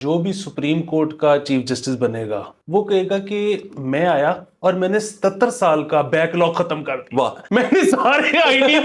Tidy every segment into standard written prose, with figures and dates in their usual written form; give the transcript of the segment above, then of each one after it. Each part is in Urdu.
جو بھی سپریم کورٹ کا چیف جسٹس بنے گا وہ کہے گا کہ میں آیا اور میں نے 77 سال کا بیک لاگ ختم کر دیا. میں نے سارے آئی ڈی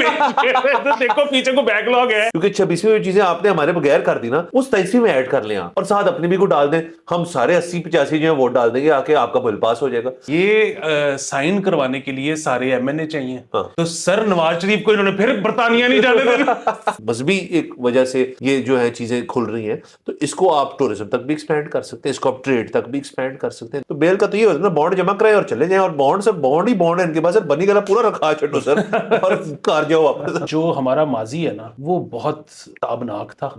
دیکھو پیچھے کو بیک لاگ ہے, کیونکہ 26ویں چیزیں آپ نے ہمارے بغیر کر دی نا, اس 23ویں میں ایڈ کر لیں اور ساتھ اپنی بھی کو ڈال دیں, ہم سارے 80-85 جو ہیں ووٹ ڈال دیں گے, آ کے آپ کا بل پاس ہو جائے گا. یہ سائن کروانے کے لیے سارے ایم این اے چاہیے. تو سر نواز شریف کو انہوں نے پھر برطانیہ نہیں جانے دینا. مذہبی ایک وجہ سے یہ جو ہے چیزیں کھل رہی ہیں, تو اس کو آپ ٹورزم تک بھی ایکسپینڈ کر سکتے ہیں, اس کو آپ ٹریڈ تک بھی ایکسپینڈ کر سکتے ہیں. تو بیل کا تو یہ ہوتا ہے نا, بانڈ جمع کرائیں اور چلے جائیں, اور بانڈ سے بانڈ ہی بانڈ ہے ان کے پاس, بنی گلا پورا رکھا چھٹو سر اور کار جاؤ واپس. جو ہمارا ماضی ہے نا وہ بہت تابناک تھا.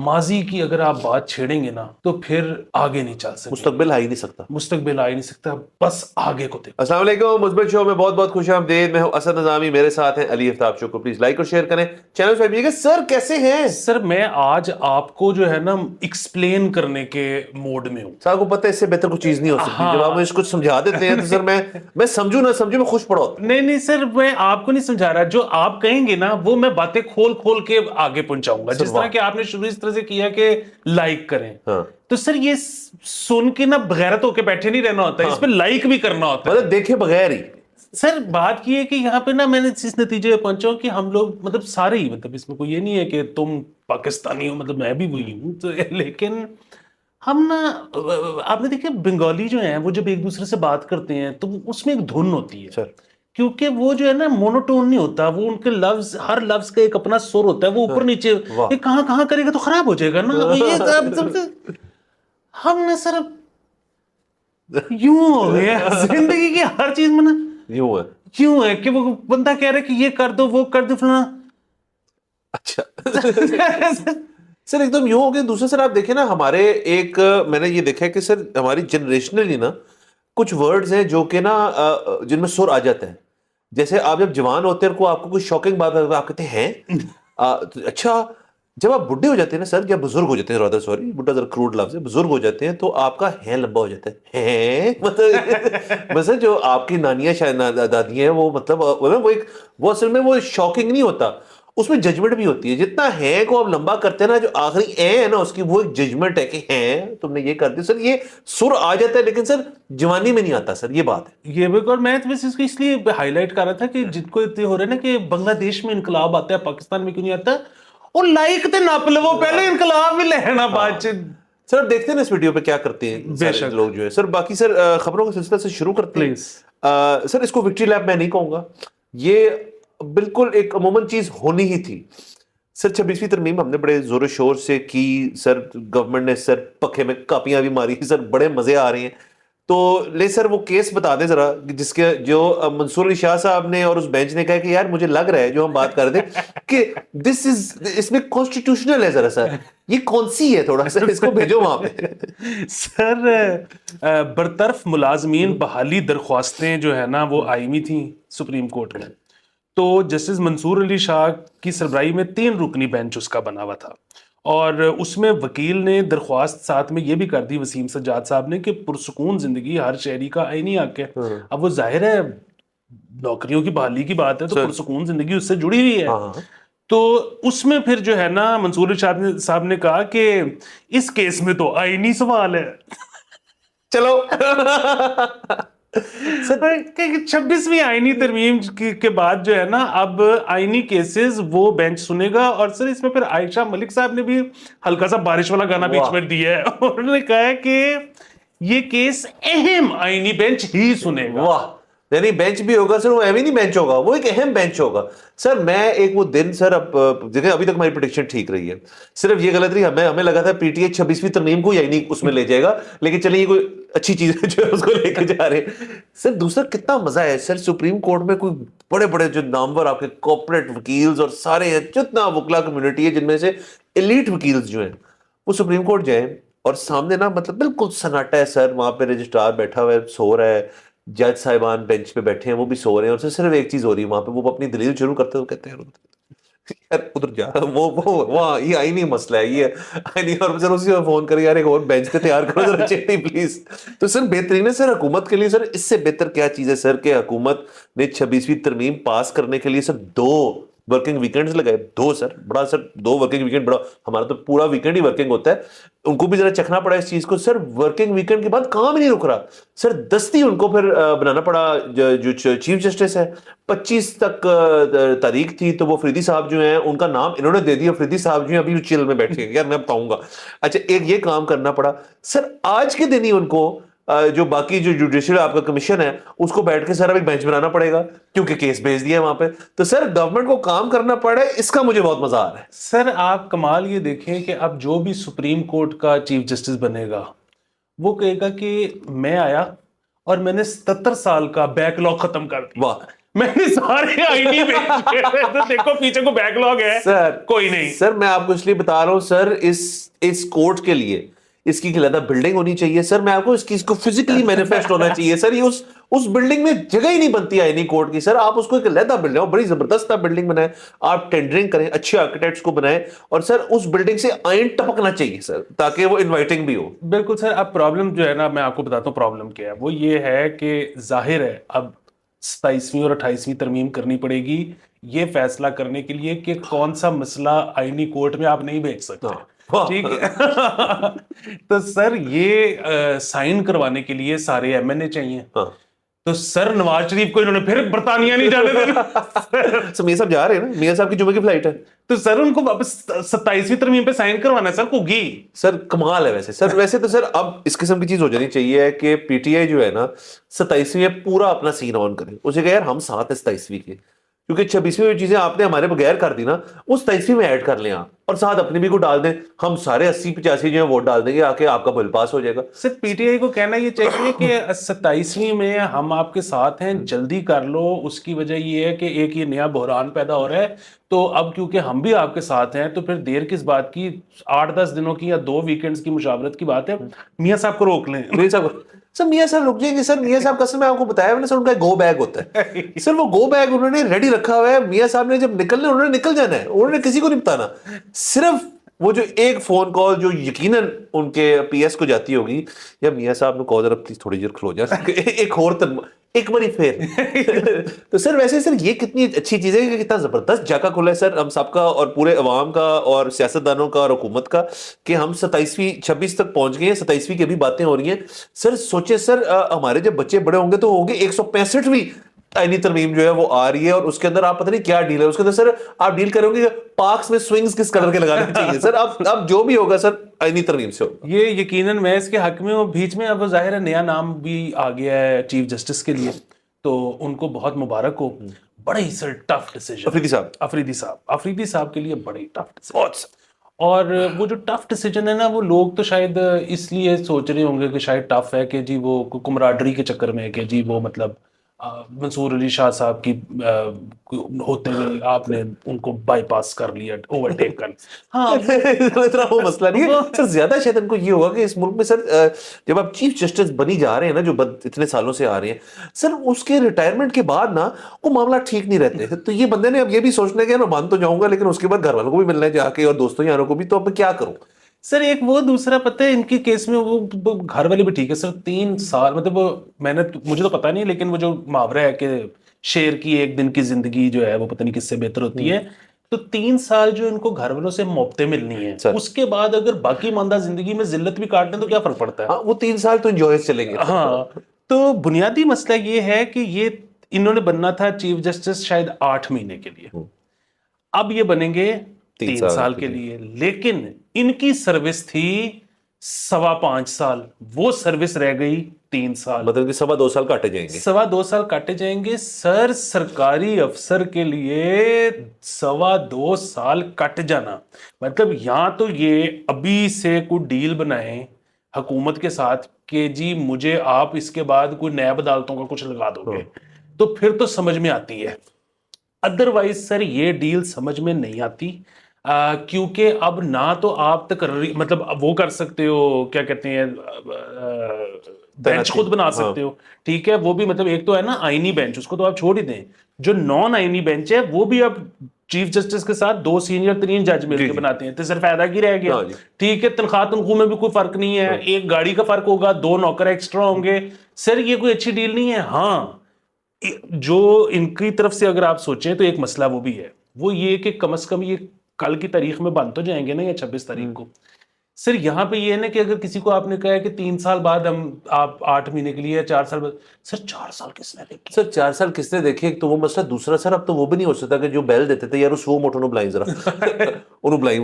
ماضی کی اگر آپ بات چھیڑیں گے نا تو پھر آگے نہیں چل سکتے, مستقبل آ ہی نہیں سکتا, مستقبل آ ہی نہیں سکتا, بس آگے کو دیکھو. السلام علیکم, مثبت شو میں بہت بہت خوش آمدید. میں ہوں اسد نظامی, میرے ساتھ ہیں علی افتاب. شو کو پلیز لائک اور شیئر کریں, چینل سبسکرائب کیجیے. سر کیسے ہیں سر میں آج آپ کو جو ہے نا ایکسپلین کرنے کے موڈ میں ہوں. صاحب کو پتہ ہے اس سے بہتر کوئی چیز نہیں ہو سکتی. جب آپ مجھے کچھ سمجھا دیتے ہیں تو سر میں سمجھوں نہ سمجھوں, میں خوش پڑا ہوتا. نہیں سر, میں آپ کو نہیں سمجھا رہا, جو آپ کہیں گے نا وہ میں باتیں کھول کھول کے آگے پہنچاؤں گا. جس طرح کہ آپ نے شروع اس طرح سے کیا کہ لائک کریں, تو سر یہ سن کے نا بغیرت ہو کے بیٹھے نہیں رہنا ہوتا ہے, اس پہ لائک بھی کرنا ہوتا ہے, مطلب دیکھے بغیر ہی. سر بات کی ہے کہ یہاں پہ نا میں نے اس نتیجے پہ پہنچا ہوں کہ ہم لوگ مطلب سارے ہی, مطلب اس میں کوئی یہ نہیں ہے کہ تم پاکستانی ہو, مطلب میں بھی وہی ہوں, تو لیکن ہم نا, آپ نے دیکھا بنگالی جو ہیں وہ جب ایک دوسرے سے بات کرتے ہیں تو اس میں ایک دھن ہوتی ہے, کیونکہ وہ جو ہے نا مونوٹون نہیں ہوتا, وہ ان کے لفظ, ہر لفظ کا ایک اپنا سر ہوتا ہے, وہ اوپر نیچے یہ کہاں کرے گا تو خراب ہو جائے گا نا. یہ ہم نے سر یوں ہو گیا زندگی کی ہر چیز میں نا یوں ہے کہ وہ بندہ کہہ رہا ہے کہ یہ کر دو وہ کر دو فلانا. اچھا سر ایک دم یوں ہو گیا. دوسرا سر آپ دیکھیں نا, ہمارے ایک میں نے یہ دیکھا ہے کہ سر ہماری جنریشنلی نا کچھ ورڈز ہیں جو کہ نا جن میں سر آ جاتا ہے. جیسے آپ جب جوان ہوتے ہیں آپ کو کوئی شاکنگ بات آپ کہتے ہیں اچھا, جب آپ بڈھے ہو جاتے ہیں نا سر, جب بزرگ ہو جاتے ہیں, رادر سوری بڈھا ذرا کروڈ لفظ ہے, بزرگ ہو جاتے ہیں تو آپ کا ہے لمبا ہو جاتا ہے. مطلب جو آپ کی نانیاں شاید دادی ہیں وہ مطلب وہ اصل میں وہ شاکنگ نہیں ہوتا, اس میں ججمنٹ بھی ہوتی ہے. جتنا ہے کو آپ لمبا کرتے ہیں نا, جو آخری ہے نا اس کی وہ ایک ججمنٹ ہے کہ ہیں تم نے یہ کر دیا. سر یہ سر آ جاتا ہے لیکن سر جوانی میں نہیں آتا سر, یہ بات ہے. یہ بالکل, میں اس لیے ہائی لائٹ کر رہا تھا کہ جن کو اتنے ہو رہے ہیں نا کہ بنگلہ دیش میں انقلاب آتا ہے, پاکستان میں کیوں نہیں آتا, اور لائک تے نپ لو پہلے, انقلاب بھی لینا بعد چ. سر آپ دیکھتے ہیں نا اس ویڈیو پہ کیا کرتے ہیں سارے لوگ جو ہے. سر باقی سر خبروں کے سلسلے سے شروع کرتے ہیں. سر اس کو وکٹری لیپ میں نہیں کہوں گا, یہ بالکل ایک عموماً چیز ہونی ہی تھی. سر 26ویں ترمیم ہم نے بڑے زور و شور سے کی سر, گورنمنٹ نے سر پکھے میں کاپیاں بھی ماری سر, بڑے مزے آ رہے ہیں. تو لے سر وہ کیس بتا دیں ذرا, جس کے جو منصور علی شاہ صاحب نے اور اس بینچ نے کہا کہ یار مجھے لگ رہا ہے جو ہم بات کر رہے تھے کہ اس میں کانسٹیٹیوشنل ہے, ذرا سا یہ کون سی ہے, تھوڑا سا اس کو بھیجو وہاں پہ. سر برطرف ملازمین بحالی درخواستیں جو ہے نا وہ آئی ہوئی تھیں سپریم کورٹ میں, تو جسٹس منصور علی شاہ کی سربراہی میں 3 رکنی بینچ اس کا بنا ہوا تھا, اور اس میں وکیل نے درخواست ساتھ میں یہ بھی کر دی وسیم سجاد صاحب نے کہ پرسکون زندگی ہر شہری کا آئینی حق ہے. اب وہ ظاہر ہے نوکریوں کی بحالی کی بات ہے تو پرسکون زندگی اس سے جڑی ہوئی ہے. تو اس میں پھر جو ہے نا منصور علی صاحب نے کہا کہ اس کیس میں تو آئینی سوال ہے. چلو 26ویں آئینی ترمیم کے بعد جو ہے نا اب آئینی کیسز وہ بینچ سنے گا. اور سر اس میں پھر عائشہ ملک صاحب نے بھی ہلکا سا بارش والا گانا بیچ میں دیا ہے, انہوں نے کہا ہے کہ یہ کیس اہم آئینی بینچ ہی سنے گا. واہ, یعنی بینچ بھی ہوگا سر, وہ ایویں نہیں بینچ ہوگا, وہ ایک اہم بینچ ہوگا. سر میں ایک وہ دن سر, اب دیکھیں ابھی تک ہماری پریڈکشن ٹھیک رہی ہے, صرف یہ غلط رہی ہمیں لگا تھا پی ٹی اے 26ویں ترمیم کو یعنی اس میں لے جائے گا, لیکن چلیے یہ کوئی اچھی چیز ہے جو اس کو لے کے جا رہے ہیں. سر دوسرا کتنا مزہ ہے سر, سپریم کورٹ میں کوئی بڑے بڑے جو نامور آپ کے کارپوریٹ وکیلز اور سارے ہیں, جتنا وکلا کمیونٹی ہے جن میں سے ایلیٹ وکیلز جو ہیں وہ سپریم کورٹ جائیں, اور سامنے نا مطلب بالکل سناٹا ہے سر, وہاں پہ رجسٹرار بیٹھا ہوا ہے سو رہا ہے, جج صاحبان بینچ پہ بیٹھے ہیں وہ بھی سو رہے ہیں, اور صرف ایک چیز ہو رہی ہے وہاں پہ, وہ اپنی دلیل شروع کرتے ہیں, وہ کہتے ہیں یار ادھر جا, وہاں یہ آئینی مسئلہ ہے, یہ آئینی, اور سر اسی میں فون کرے یار ایک اور بینچ پہ تیار کرو ذرا چیٹی پلیز. تو سر بہترین ہے سر حکومت کے لیے. سر اس سے بہتر کیا چیز ہے سر کہ حکومت نے 26ویں ترمیم پاس کرنے کے لیے سر 2 ورکنگ ویکینڈز لگائے 2 سر, بڑا سر 2 ورکنگ ویکینڈ بڑا, ہمارا تو پورا ویکینڈ ہی ورکنگ ہوتا ہے, ان کو بھی ذرا چکھنا پڑا اس چیز کو سر. ورکنگ ویکینڈ کے بعد کام ہی نہیں رک رہا سر, دستی ان کو پھر بنانا پڑا. جو چیف جسٹس ہے 25 تک تاریخ تھی, تو وہ افریدی صاحب جو ہیں ان کا نام انہوں نے دے دیا, افریدی صاحب جو ہیں ابھی چیل میں بیٹھے ہیں, یار میں بتاؤں گا. اچھا ایک یہ کام کرنا پڑا سر, آج کے دن ہی ان کو جو باقی جو جوڈیشل آپ کا کمیشن ہے اس کو بیٹھ کے سر اب ایک بینچ بنانا پڑے گا کیونکہ کیس بھیج دیا ہے وہاں پہ. تو سر گورنمنٹ کو کام کرنا پڑا ہے, اس کا مجھے بہت مزہ آ رہا ہے. سر آپ کمال یہ دیکھیں کہ اب جو بھی سپریم کورٹ کا چیف جسٹس بنے گا وہ کہے گا کہ میں آیا اور میں نے 77 سال کا بیک لاگ ختم کر دیا, واہ میں نے سارے آئی ڈی دیکھو پیچھے کو بیک لاگ ہے سر, کوئی نہیں. سر میں آپ کو اس لیے بتا رہا ہوں سر, اس کورٹ کے لیے اس کی علیحدہ بلڈنگ ہونی چاہیے سر. میں آپ کو اس کو فزیکلی مینیفیسٹ ہونا چاہیے سر. یہ اس بلڈنگ میں جگہ ہی نہیں بنتی آئینی کورٹ کی سر. آپ اس کو ایک علیحدہ بلڈنگ, بڑی زبردست بلڈنگ بنائیں, آپ ٹینڈرنگ کریں, اچھے آرکیٹیکٹس کو بنائیں, اور سر اس بلڈنگ سے آئین ٹپکنا چاہیے سر, تاکہ وہ انوائٹنگ بھی ہو. بالکل سر. اب پرابلم جو ہے نا, میں آپ کو بتاتا ہوں پرابلم کیا ہے. وہ یہ ہے کہ ظاہر ہے اب 27ویں اور 28ویں ترمیم کرنی پڑے گی یہ فیصلہ کرنے کے لیے کہ کون سا مسئلہ آئینی کورٹ میں آپ نہیں بھیج سکتے, ٹھیک ہے. تو سر یہ سائن کروانے کے لیے سارے ایم این اے چاہیے. تو سر نواز شریف کو انہوں نے پھر برطانیہ نہیں جانے دینا. سر میاں صاحب جا رہے ہیں نا, میاں صاحب کی جمعے کی فلائٹ ہے, تو سر ان کو واپس 27ویں ترمیم پہ سائن کروانا ہے سر کوگی. سر کمال ہے ویسے سر. ویسے تو سر اب اس قسم کی چیز ہو جانی چاہیے کہ پی ٹی آئی جو ہے نا 27ویں میں پورا اپنا سین آن کرے, اسے کہ یار ہم ساتھ ہیں 27ویں کے, کیونکہ 26ویں چیزیں آپ نے ہمارے بغیر کر دی نا, اس 27ویں میں ایڈ کر لیں آپ, اور ساتھ اپنی بھی کو ڈال دیں. ہم سارے 80-85 جو ہیں ووٹ ڈال دیں گے, آ کے آپ کا بل پاس ہو جائے گا. سر پی ٹی آئی کو کہنا یہ چاہیے کہ 27ویں میں ہم آپ کے ساتھ ہیں, جلدی کر لو. اس کی وجہ یہ ہے کہ ایک یہ نیا بحران پیدا ہو رہا ہے, تو اب کیونکہ ہم بھی آپ کے ساتھ ہیں تو پھر دیر کس بات کی, 8-10 دنوں کی یا 2 ویکینڈز کی مشاورت کی بات ہے, میاں صاحب کو روک لیں. سر میاں صاحب رک جائیں گے سر. میاں صاحب قسم میں آپ کو بتایا میں نے سر, ان کا گو بیگ ہوتا ہے سر, وہ گو بیگ انہوں نے ریڈی رکھا ہوا ہے. میاں صاحب نے جب نکلنا انہوں نے نکل جانا ہے, انہوں نے کسی کو نہیں بتانا. صرف وہ جو ایک فون کال جو یقیناً ان کے پی ایس کو جاتی ہوگی, یا میاں صاحب نے کہا ذرا پلیز تھوڑی دیر کھلو جا, ایک اور ایک باری پھر. تو سر ویسے سر یہ کتنی اچھی چیز ہے کہ کتنا زبردست جاکا کھلا ہے سر ہم سب کا, اور پورے عوام کا, اور سیاستدانوں کا, اور حکومت کا, کہ ہم 26 تک پہنچ گئے ہیں. 27ویں کی بھی باتیں ہو رہی ہیں سر. سوچے سر ہمارے جب بچے بڑے ہوں گے تو ہوں گے 165ویں آئینی ترمیم جو ہے وہ آ رہی ہے, اور اس کے اندر آپ پتہ نہیں کیا ڈیل ہے اس کے اندر سر. آپ ڈیل کرو گے پارکس میں سوئنگز کس کلر کے لگانے چاہیے سر. اب جو بھی ہوگا سر آئینی ترمیم سے ہوگا. یہ یقیناً میں اس کے حق میں ہوں. بیچ میں اب ظاہر ہے نیا نام بھی آ گیا ہے چیف جسٹس کے لیے, تو ان کو بہت مبارک ہو. بڑے ہی سر ٹف ڈیسیجن افریدی صاحب کے لیے بڑے ٹف ڈیسیجن. اور وہ جو ٹف ڈیسیجن ہے نا, وہ لوگ تو شاید اس لیے سوچ رہے ہوں گے کہ شاید ٹف ہے کہ جی وہ کمراڈری کے چکر میں, کہ جی وہ مطلب منصور علی شاہ صاحب کی ہوتے ہوئے آپ نے ان کو بائی پاس کر لیا, اوور ٹیک کر. ہاں اتنا وہ مسئلہ نہیں ہے سر. زیادہ شاید ان کو یہ ہوگا کہ اس ملک میں سر جب آپ چیف جسٹس بنی جا رہے ہیں نا, جو اتنے سالوں سے آ رہے ہیں سر, اس کے ریٹائرمنٹ کے بعد نا وہ معاملہ ٹھیک نہیں رہتے. تو یہ بندے نے اب یہ بھی سوچنا ہے کہ میں مان تو جاؤں گا, لیکن اس کے بعد گھر والوں کو بھی ملنا ہے جا کے, اور دوستوں یاروں کو بھی, تو اب میں کیا کروں سر. ایک وہ دوسرا پتہ ہے ان کی کیس میں وہ گھر والے بھی ٹھیک ہے سر. 3 سال مطلب وہ مجھے تو پتا نہیں, لیکن وہ جو محاورہ ہے کہ شیر کی ایک دن کی زندگی جو ہے وہ پتہ نہیں کس سے بہتر ہوتی ہے, تو 3 سال جو ان کو گھر والوں سے موبتیں ملنی ہیں, اس کے بعد اگر باقی ماندہ زندگی میں ذلت بھی کاٹ دیں تو کیا فرق پڑتا ہے. وہ 3 سال تو انجوائے چلیں گے. ہاں, تو بنیادی مسئلہ یہ ہے کہ یہ انہوں نے بننا تھا چیف جسٹس شاید 8 مہینے کے لیے, اب یہ بنیں گے 3 سال کے لیے. لیکن ان کی سروس تھی 5.25 سال, وہ سروس رہ گئی 3 سال, مطلب کہ 2.25 سال کاٹے جائیں گے. 2.25 سال کاٹے جائیں گے سر. سرکاری افسر کے لیے 2.25 سال کٹ جانا مطلب, یا تو یہ ابھی سے کوئی ڈیل بنائیں حکومت کے ساتھ کہ جی مجھے آپ اس کے بعد کوئی نیب عدالتوں کا کچھ لگا دو گے, تو پھر تو سمجھ میں آتی ہے. ادروائز سر یہ ڈیل سمجھ میں نہیں آتی, کیونکہ اب نہ تو آپ تقرری مطلب وہ کر سکتے ہو, کیا کہتے ہیں, بینچ خود بنا سکتے ہو, ٹھیک ہے, وہ بھی مطلب ایک تو ہے نا آئینی بینچ, اس کو تو آپ چھوڑ ہی دیں. جو نان آئینی بینچ ہے وہ بھی اب چیف جسٹس کے ساتھ 2 سینئر 3 جج مل کے بناتے ہیں, تو صرف فائدہ کی رہ گیا. ٹھیک ہے, تنخواہ میں بھی کوئی فرق نہیں ہے, ایک گاڑی کا فرق ہوگا, 2 نوکر ایکسٹرا ہوں گے. سر یہ کوئی اچھی ڈیل نہیں ہے. ہاں جو ان کی طرف سے اگر آپ سوچیں تو ایک مسئلہ وہ بھی ہے, وہ یہ کہ کم از کم یہ کل کی تاریخ میں بن تو جائیں گے نا یا 26 تاریخ کو. سر یہاں پہ یہ ہے نا کہ اگر کسی کو آپ نے کہا ہے کہ 3 سال بعد ہم آپ 8 مہینے کے لیے یا 4 سال بعد, سر 4 سال کس نے دیکھے؟ سر 4 سال کس نے دیکھے, ایک تو وہ مسئلہ. دوسرا سر اب تو وہ بھی نہیں ہو سکتا کہ جو بیل دیتے تھے یار سو موٹو نو بلائیں ذرا انہوں بلائیں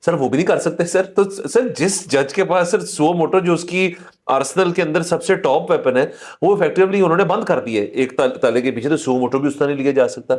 سر, وہ بھی نہیں کر سکتے سر. تو سر جس جج کے پاس سر سو موٹو جو اس کی آرسنل کے اندر سب سے ٹاپ ویپن ہے وہ افیکٹولی انہوں نے بند کر دیا ایک تالے کے پیچھے, تو سو موٹو بھی اس طرح نہیں لیا جا سکتا.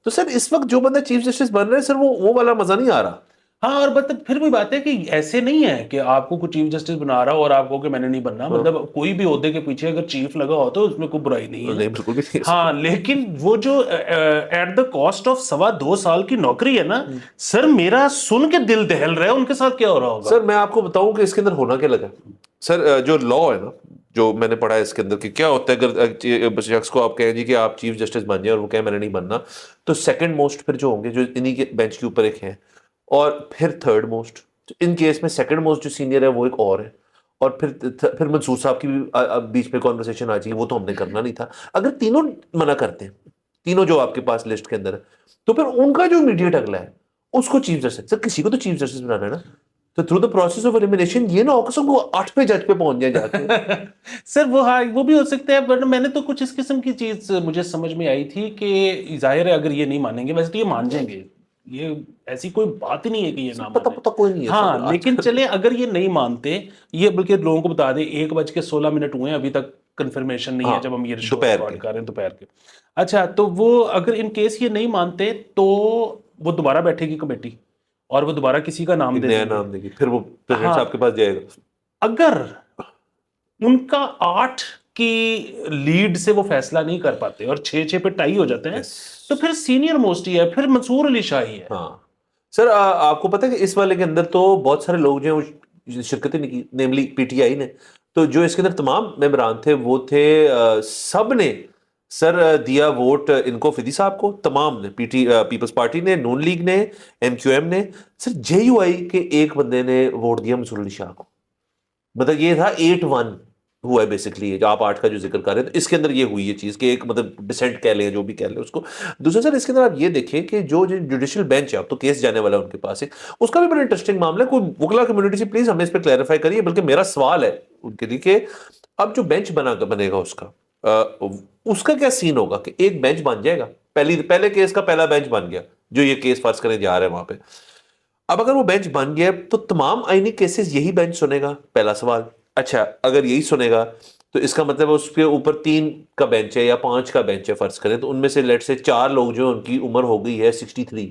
تو سر اس وقت جو بندہ چیف جسٹس بن رہے ہیں سر وہ والا مزہ نہیں آ رہا. ہاں, اور مطلب پھر بھی بات ہے کہ ایسے نہیں ہے کہ آپ کو کوئی چیف جسٹس بنا رہا ہو اور آپ کو کہ میں نے نہیں بننا. مطلب کوئی بھی عہدے کے پیچھے اگر چیف لگا ہو تو اس میں کوئی برائی نہیں ہے. نہیں بالکل بھی نہیں. ہاں, لیکن وہ جو ایٹ دا کاسٹ آف 2.25 سال کی نوکری ہے نا سر, میرا سن کے دل دہل رہا ہے ان کے ساتھ کیا ہو رہا ہوگا. سر میں آپ کو بتاؤں کہ اس کے اندر ہونا کیا لگا. سر جو لا ہے نا, جو میں نے پڑھا ہے اس کے اندر کہ کیا ہوتا ہے اگر شخص کو آپ کہیں جی کہ آپ چیف جسٹس بن جائیں اور وہ کہیں میں نے نہیں بننا, تو سیکنڈ موسٹ پھر جو ہوں گے جو انہی کے بینچ کے اوپر ایک ہیں, اور پھر تھرڈ موسٹ. ان کیس میں سیکنڈ موسٹ جو سینئر ہے وہ ایک اور ہے, اور پھر منصور صاحب کی بھی بیچ میں کانورسیشن آ جائے, وہ تو ہم نے کرنا نہیں تھا. اگر تینوں منع کرتے ہیں, تینوں جو آپ کے پاس لسٹ کے اندر ہے, تو پھر ان کا جو امیڈیٹ اگلا ہے اس کو چیف جسٹس, سر کسی کو تو چیف جسٹس بنانا ہے نا. تو through the process of elimination یہ نہ ہو کہ سب کو 8ویں جج پہ پہنچ جائے جا کے. سر وہ بھی ہو سکتا ہے, بٹ میں نے تو کچھ اس قسم کی چیز مجھے سمجھ میں آئی تھی کہ ظاہر ہے اگر یہ نہیں مانیں گے, ویسے تو یہ مان جائیں گے, یہ ایسی کوئی بات ہی نہیں ہے کہ یہ نہ پتہ مانیں. کوئی نہیں ہے. ہاں, لیکن چلیں اگر یہ نہیں مانتے, یہ بلکہ لوگوں کو بتا دیں 1:16 ہوئے ابھی تک کنفرمیشن نہیں ہے جب ہم یہ شو ریکارڈ کر رہے ہیں دوپہر کے. اچھا, تو وہ اگر ان کیس یہ نہیں مانتے تو وہ دوبارہ بیٹھے گی کمیٹی اور وہ دوبارہ کسی کا نام دے نیا نام دے گی, پھر وہ پریزیڈنٹ صاحب کے پاس جائے گا. اگر ان کا 8 کی لیڈ سے وہ فیصلہ نہیں کر پاتے اور 6 پہ ٹائی ہو جاتے ہیں, تو پھر سینئر موسٹ ہی ہے, پھر منصور علی شاہ ہی ہے. ہاں سر, آپ کو پتہ ہے کہ اس والے کے اندر تو بہت سارے لوگ جو ہیں شرکتیں نہیں کی, نیملی پی ٹی آئی نے. تو جو اس کے اندر تمام ممبران تھے وہ تھے, سب نے سر دیا ووٹ ان کو, فیدی صاحب کو, تمام نے, پیپلز پارٹی نے, نون لیگ نے, ایم کیو ایم نے, سر جے یو آئی کے ایک بندے نے ووٹ دیا منصور علی شاہ کو. مطلب یہ تھا 8-1 ہوا ہے بیسکلی, جو آپ 8 کا جو ذکر کر رہے ہیں, تو اس کے اندر یہ ہوئی یہ چیز کہ ایک مطلب ڈسینٹ کہہ لیں, جو بھی کہہ لیں اس کو. دوسرا سر اس کے اندر آپ یہ دیکھیں کہ جو جوڈیشل بینچ ہے, اب تو کیس جانے والا ہے ان کے پاس, اس کا بھی بڑا انٹرسٹنگ معاملہ ہے. کوئی وکلا کمیونٹی سے پلیز ہمیں اس پہ کلیریفائی کریے, بلکہ میرا سوال ہے ان کے لیے کہ اب جو بینچ بنے گا اس کا کیا سین ہوگا کہ ایک بینچ بن جائے گا, پہلے کیس کا پہلا بینچ بن گیا جو یہ کیس فرض کرنے جا رہے ہیں وہاں پہ. اب اگر وہ بینچ بن گیا تو تمام آئینی کیسز یہی بینچ سنے گا, پہلا سوال. اچھا, اگر یہی سنے گا تو اس کا مطلب اس کے اوپر 3 کا بینچ ہے یا 5 کا بینچ ہے فرض کریں, تو ان میں سے لیٹ سے 4 لوگ جو ان کی عمر ہو گئی ہے 63,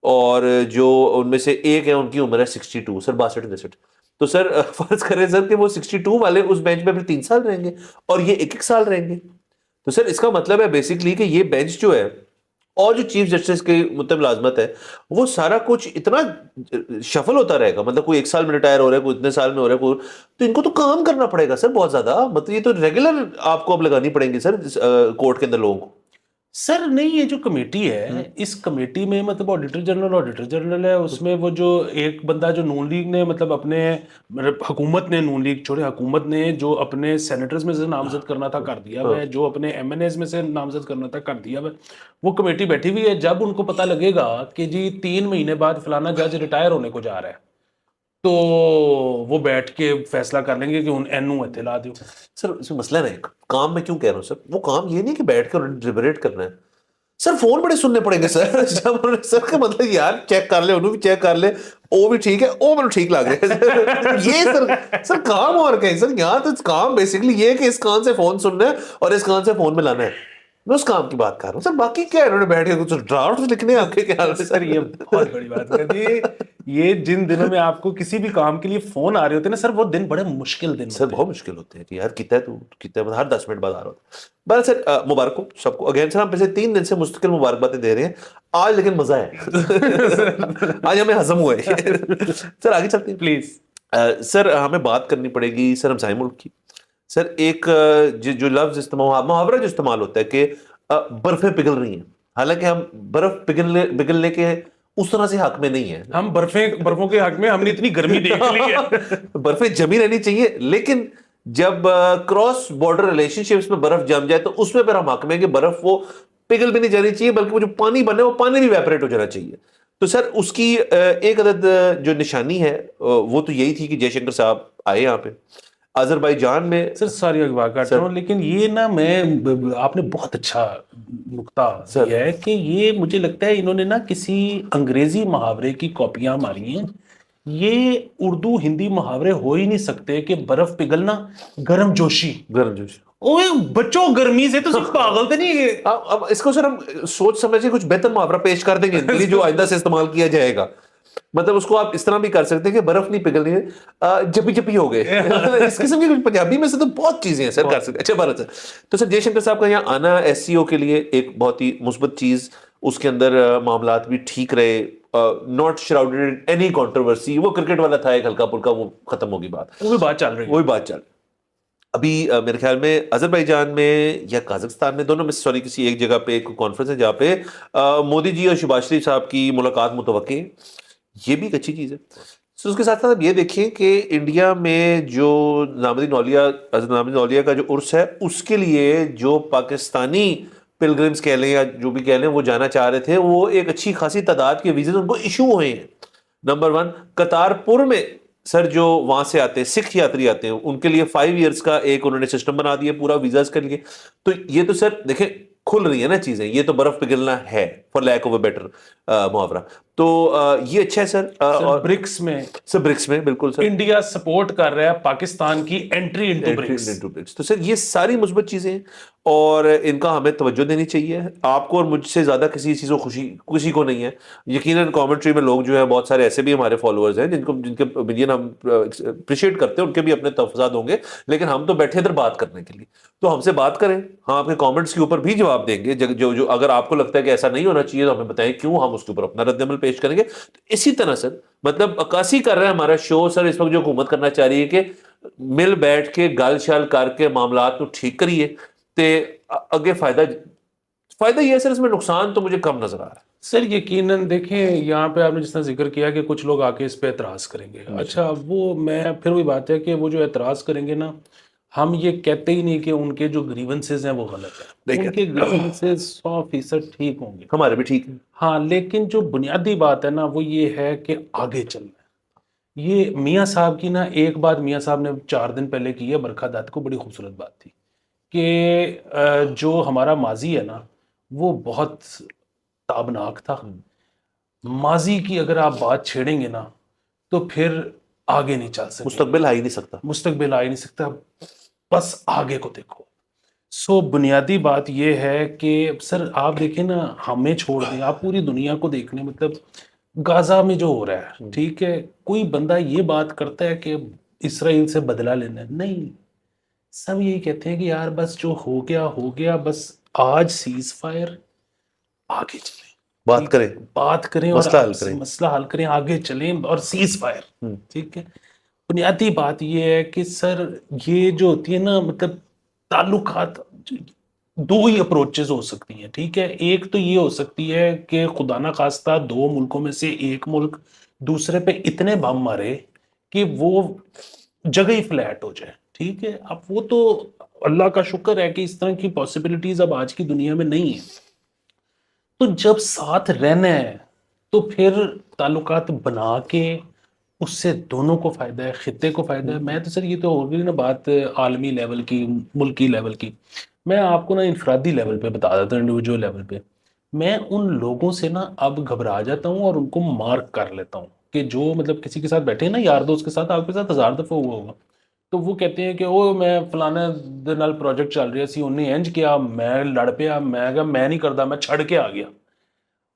اور جو ان میں سے ایک ہے ان کی عمر ہے 62, سر 62-63. تو سر فرض کریں سر کہ وہ 62 والے اس بینچ میں پھر 3 سال رہیں گے اور یہ 1 سال رہیں گے. تو سر اس کا مطلب ہے بیسکلی کہ یہ بینچ جو ہے اور جو چیف جسٹس کی مطلب لازمت ہے وہ سارا کچھ اتنا شفل ہوتا رہے گا. مطلب کوئی 1 سال میں ریٹائر ہو رہا ہے, کوئی اتنے سال میں ہو رہا ہے, کوئی, تو ان کو تو کام کرنا پڑے گا سر بہت زیادہ. مطلب یہ تو ریگولر آپ کو اب لگانی پڑیں گی سر کورٹ کے اندر لوگوں کو. سر نہیں, یہ جو کمیٹی ہے اس کمیٹی میں مطلب آڈیٹر جنرل ہے, اس میں وہ جو ایک بندہ جو نون لیگ نے مطلب اپنے حکومت نے, نون لیگ چھوڑے, حکومت نے جو اپنے سینیٹرز میں سے نامزد کرنا تھا کر دیا ہے, جو اپنے ایم این ایز میں سے نامزد کرنا تھا کر دیا ہے, وہ کمیٹی بیٹھی ہوئی ہے. جب ان کو پتہ لگے گا کہ جی 3 مہینے بعد فلانا جج ریٹائر ہونے کو جا رہا ہے, تو وہ بیٹھ کے فیصلہ کر لیں گے کہ اینو اطلاع دو. سر اس میں مسئلہ نہیں, کام میں کیوں کہہ رہا ہوں سر, وہ کام یہ نہیں کہ بیٹھ کے ڈیلیبریٹ کرنا ہے سر, فون بڑے سننے پڑیں گے سر. جب سر کا مطلب یار چیک کر لے, انہوں بھی چیک کر لے, وہ بھی ٹھیک ہے, وہ میرے ٹھیک لگ رہا ہے. یہ سر کام اور کہیں سر, یہاں تو کام بیسکلی یہ ہے کہ اس کان سے فون سننا ہے اور اس کان سے فون میں لانا ہے. میں اس کام کی بات کر رہا ہوں سر. باقی کیا انہوں نے بیٹھ کے کچھ ڈرافٹ لکھنے آپ کے خیال سے سر یہ بہت بڑی بات کر دی. یہ جن دنوں میں آپ کو کسی بھی کام کے لیے فون آ رہے ہوتے ہیں نا سر, وہ دن بڑے مشکل دن سر, بہت مشکل ہوتے ہیں کہ یار کتنا تو کتنا, ہر 10 منٹ بعد آ رہا ہوتا ہے. بہرحال سر مبارک ہو سب کو اگین سر. ہم پچھلے 3 دن سے مستقل مبارکباتیں دے رہے ہیں آج, لیکن مزہ ہے آج ہمیں ہضم ہوا ہے. سر آگے چلتے ہیں پلیز. سر ہمیں بات کرنی پڑے گی سر ہمسائے ملک کی. سر ایک جو لفظ استعمال, محاورہ جو استعمال ہوتا ہے کہ برفیں پگھل رہی ہیں, حالانکہ ہم برف پگھلنے کے اس طرح سے حق میں نہیں ہے. ہم برفوں کے حق میں, ہم نے اتنی گرمی دیکھ لی ہے. برفیں جمی رہنی چاہیے, لیکن جب کراس بارڈر ریلیشن شپس میں برف جم جائے تو اس میں پھر ہم حق میں کہ برف وہ پگھل بھی نہیں جانی چاہیے بلکہ وہ جو پانی بنے وہ پانی بھی ویپریٹ ہو جانا چاہیے. تو سر اس کی ایک عدد جو نشانی ہے وہ تو یہی تھی کہ جے شنکر صاحب آئے یہاں پہ آذربائیجان میں. سر ساری بات کاٹ رہا ہوں لیکن یہ نا میں آپ نے بہت اچھا نقطہ دیا ہے کہ یہ مجھے لگتا ہے انہوں نے نا کسی انگریزی محاورے کی کاپیاں ماری ہیں. یہ اردو ہندی محاورے ہو ہی نہیں سکتے کہ برف پگھلنا گرم جوشی. اوے بچوں گرمی سے تو صرف پاگل تو نہیں ہے. اب اس کو سر ہم سوچ سمجھ کے کچھ بہتر محاورہ پیش کر دیں گے ان کے لیے جو آئندہ سے استعمال کیا جائے گا. مطلب اس کو آپ اس طرح بھی کر سکتے ہیں کہ برف نہیں پگھلنی ہے جپی جپی ہو گئے. اس قسم کی کچھ پنجابی میں سے تو بہت چیزیں ہیں سر کر سکتے. اچھا بات ہے. تو سر جے شنکر صاحب کا یہاں آنا ایس سی او کے لیے ایک بہت ہی مثبت چیز, اس کے اندر معاملات بھی ٹھیک رہے, ناٹ شراؤڈڈ اینی کنٹروورسی. وہ کرکٹ والا تھا ایک ہلکا پھلکا, وہ ختم ہوگی بات, وہی بات چل رہی ہے. وہی بات چل. ابھی میرے خیال میں آذربائیجان میں یا قازقستان میں, دونوں میں سوری کسی ایک جگہ پہ ایک کانفرنس ہے جہاں پہ مودی جی اور شہباز شریف صاحب کی ملاقات متوقع ہے. یہ بھی ایک اچھی چیز ہے. اس کے ساتھ ساتھ آپ یہ دیکھیں کہ انڈیا میں جو نظام الدین اولیاء کا جو عرس ہے اس کے لیے جو پاکستانی پلگرمز کہہ لیں یا جو بھی کہہ لیں وہ جانا چاہ رہے تھے, وہ ایک اچھی خاصی تعداد کے ویزے ان کو ایشو ہوئے ہیں. نمبر 1 کرتارپور میں سر جو وہاں سے آتے ہیں سکھ یاتری آتے ہیں ان کے لیے 5 ایئرس کا ایک انہوں نے سسٹم بنا دیا پورا ویزاز کے لیے. تو یہ تو سر دیکھیں کھل رہی ہے نا چیزیں, یہ تو برف پگھلنا ہے for lack of a better محاورہ. تو یہ اچھا ہے سر. اور برکس میں سر برکس میں بالکل سر انڈیا سپورٹ کر رہا ہے پاکستان کی انٹری انٹو برکس. تو سر یہ ساری مثبت چیزیں ہیں اور ان کا ہمیں توجہ دینی چاہیے. آپ کو اور مجھ سے زیادہ کسی چیز کو خوشی کسی کو نہیں ہے. یقیناً کامنٹری میں لوگ جو ہے بہت سارے ایسے بھی ہمارے فالوورز ہیں جن کے اوپینین ہم اپریشیٹ کرتے ہیں, ان کے بھی اپنے تفضیلات ہوں گے, لیکن ہم تو بیٹھے ادھر بات کرنے کے لیے. تو ہم سے بات کریں, ہم آپ کے کامنٹس کے اوپر بھی جواب دیں گے. جو اگر آپ کو لگتا ہے کہ ایسا نہیں ہونا چاہیے تو ہمیں بتائیں کیوں, ہم اس کے اوپر اپنا رد عمل پیش کریں گے. تو اسی طرح سر مطلب عکاسی کر رہا ہے ہمارا شو سر اس وقت جو حکومت کرنا چاہ رہی ہے کہ مل بیٹھ کے گل شال کر کے معاملات کو ٹھیک کریے تے اگے فائدہ یہ ہے سر. اس میں نقصان تو مجھے کم نظر آ رہا ہے سر. یقیناً دیکھیں یہاں پہ آپ نے جس طرح ذکر کیا کہ کچھ لوگ آ کے اس پہ اعتراض کریں گے. اچھا وہ میں پھر وہی بات ہے کہ وہ جو اعتراض کریں گے نا, ہم یہ کہتے ہی نہیں کہ ان کے جو گریونسز ہیں وہ غلط ہیں. ان کے گریونسز 100% ٹھیک ہوں گے, ہمارے بھی ٹھیک ہے. ہاں لیکن جو بنیادی بات ہے نا وہ یہ ہے کہ آگے چلنا ہے. یہ میاں صاحب کی نا ایک بات میاں صاحب نے 4 دن پہلے کی ہے برکھا دت کو, بڑی خوبصورت بات تھی کہ جو ہمارا ماضی ہے نا وہ بہت تابناک تھا. ماضی کی اگر آپ بات چھیڑیں گے نا تو پھر آگے نہیں چل سکتے, مستقبل آ ہی نہیں سکتا. مستقبل آ ہی نہیں سکتا, بس آگے کو دیکھو. سو بنیادی بات یہ ہے کہ سر آپ دیکھیں نا, ہمیں چھوڑ دیں آپ پوری دنیا کو دیکھ لیں. مطلب غزہ میں جو ہو رہا ہے ٹھیک ہے, کوئی بندہ یہ بات کرتا ہے کہ اسرائیل سے بدلہ لینا ہے, نہیں. سب یہی کہتے ہیں کہ یار بس جو ہو گیا, بس آج سیز فائر, آگے چلیں, بات کریں اور مسئلہ حل کریں, آگے چلیں اور سیز فائر. ٹھیک ہے. بنیادی بات یہ ہے کہ سر یہ جو ہوتی ہے نا مطلب تعلقات 2 ہی اپروچز ہو سکتی ہیں. ٹھیک ہے. ایک تو یہ ہو سکتی ہے کہ خدا نہ خواستہ 2 ملکوں میں سے ایک ملک دوسرے پہ اتنے بم مارے کہ وہ جگہ ہی فلیٹ ہو جائے. ٹھیک ہے. اب وہ تو اللہ کا شکر ہے کہ اس طرح کی پاسبلٹیز اب آج کی دنیا میں نہیں ہیں. تو جب ساتھ رہنا ہے تو پھر تعلقات بنا کے اس سے دونوں کو فائدہ ہے, خطے کو فائدہ ہے. میں تو سر یہ تو ہو گئی نا بات عالمی لیول کی, ملکی لیول کی. میں آپ کو نا انفرادی لیول پہ بتا دیتا ہوں, انڈیویجول لیول پہ. میں ان لوگوں سے نا اب گھبرا جاتا ہوں اور ان کو مارک کر لیتا ہوں کہ جو مطلب کسی کے ساتھ بیٹھے ہیں نا یار دوست کے ساتھ, آپ کے ساتھ 1000 دفعہ ہوا ہوگا, تو وہ کہتے ہیں کہ او میں فلانے دے نال پروجیکٹ چل رہا سی, انہیں انج کیا, میں لڑ پیا, میں کہا میں نہیں کردا, میں چھڑ کے آ گیا.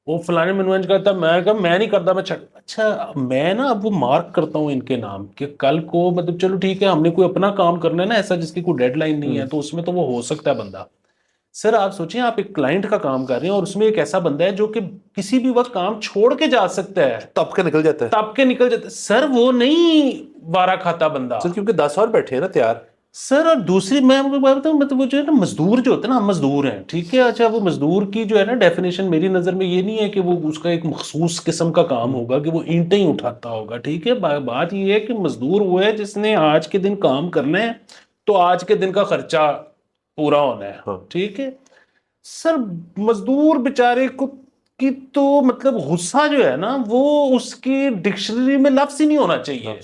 وہ فلانے میں انج کرتا, میں کہا میں نہیں کردا, میں چھڑ. اچھا میں نا اب وہ مارک کرتا ہوں ان کے نام کہ کل کو مطلب چلو ٹھیک ہے ہم نے کوئی اپنا کام کرنا ہے نا ایسا جس کی کوئی ڈیڈ لائن نہیں ہے, تو اس میں تو وہ ہو سکتا ہے بندہ. سر آپ سوچیں آپ ایک کلائنٹ کا کام کر رہے ہیں اور اس میں ایک ایسا بندہ ہے جو کہ کسی بھی وقت کام چھوڑ کے جا سکتا ہے, تب کے نکل جاتا ہے. سر وہ نہیں وارا کھاتا بندہ سر, کیونکہ 10 اور بیٹھے ہیں نا تیار. سر اور دوسری میں آپ کو بات بتاؤں, مطلب وہ جو ہے نا مزدور جو ہوتے ہیں نا, ہم مزدور ہیں ٹھیک ہے. اچھا وہ مزدور کی جو ہے نا ڈیفینیشن میری نظر میں یہ نہیں ہے کہ وہ اس کا ایک مخصوص قسم کا کام ہوگا کہ وہ اینٹیں ہی اٹھاتا ہوگا. ٹھیک ہے. بات یہ ہے کہ مزدور وہ ہے جس نے آج کے دن کام کرنا ہے تو آج کے دن کا خرچہ پورا ہونا ہے. ٹھیک ہے. سر مزدور بیچارے کو کی تو مطلب غصہ جو ہے نا وہ اس کی ڈکشنری میں لفظ ہی نہیں ہونا چاہیے.